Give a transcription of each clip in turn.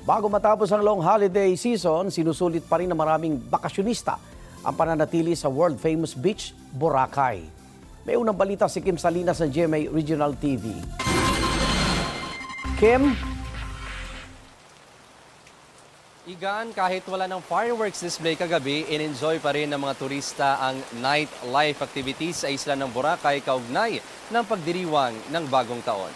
Bago matapos ang long holiday season, sinusulit pa rin ng maraming bakasyonista ang pananatili sa world-famous beach, Boracay. May unang balita si Kim Salinas ng GMA Regional TV. Kim? Igan, kahit wala ng fireworks display kagabi, in-enjoy pa rin ng mga turista ang nightlife activities sa isla ng Boracay kaugnay ng pagdiriwang ng bagong taon.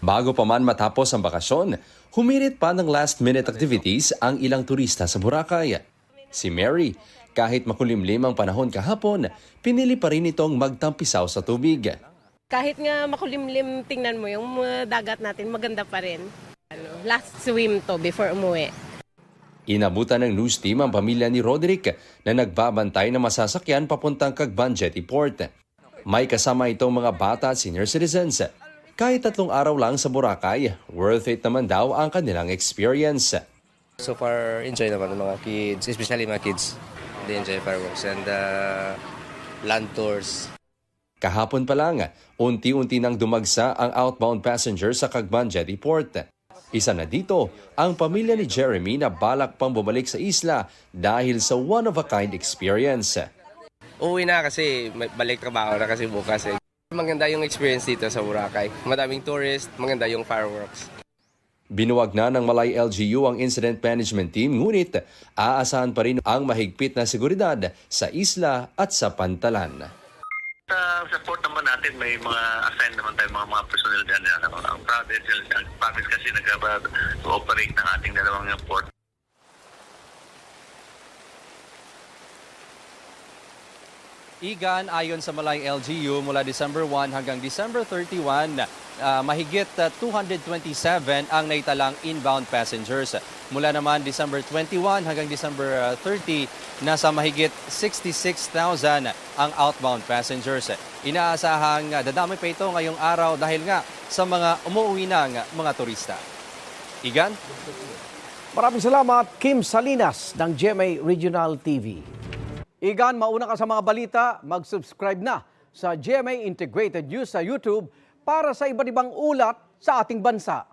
Bago pa man matapos ang bakasyon, humirit pa ng last-minute activities ang ilang turista sa Boracay. Si Mary, kahit makulimlim ang panahon kahapon, pinili pa rin itong magtampisaw sa tubig. Kahit nga makulimlim, tingnan mo yung dagat natin, maganda pa rin. Last swim to before umuwi. Inabutan ng news team ang pamilya ni Roderick na nagbabantay ng masasakyan papuntang Cagban Jetty Port. May kasama itong mga bata at senior citizens. Kahit 3 araw lang sa Boracay, worth it naman daw ang kanilang experience. So far, enjoy naman ng mga kids, especially mga kids. They enjoy fireworks and land tours. Kahapon pa lang, unti-unti nang dumagsa ang outbound passengers sa Cagban Jetty Port. Isa na dito ang pamilya ni Jeremy na balak pang bumalik sa isla dahil sa one-of-a-kind experience. Uwi na kasi balik trabaho na kasi bukas eh. Maganda yung experience dito sa Boracay. Madaming tourist, maganda yung fireworks. Binuwag na ng Malay LGU ang incident management team, ngunit aasahan pa rin ang mahigpit na seguridad sa isla at sa pantalan. Sa port naman natin, may mga assign naman tayo mga personnel dyan. Ang province kasi nag-operate ng ating dalawang port. Igan, ayon sa Malay LGU, mula December 1 hanggang December 31, mahigit 227 ang naitalang inbound passengers. Mula naman December 21 hanggang December 30, nasa mahigit 66,000 ang outbound passengers. Inaasahang dadami pa ito ngayong araw dahil nga sa mga umuwi ng mga turista. Igan? Maraming salamat, Kim Salinas ng GMA Regional TV. Igan, mauna ka sa mga balita, mag-subscribe na sa GMA Integrated News sa YouTube para sa iba't ibang ulat sa ating bansa.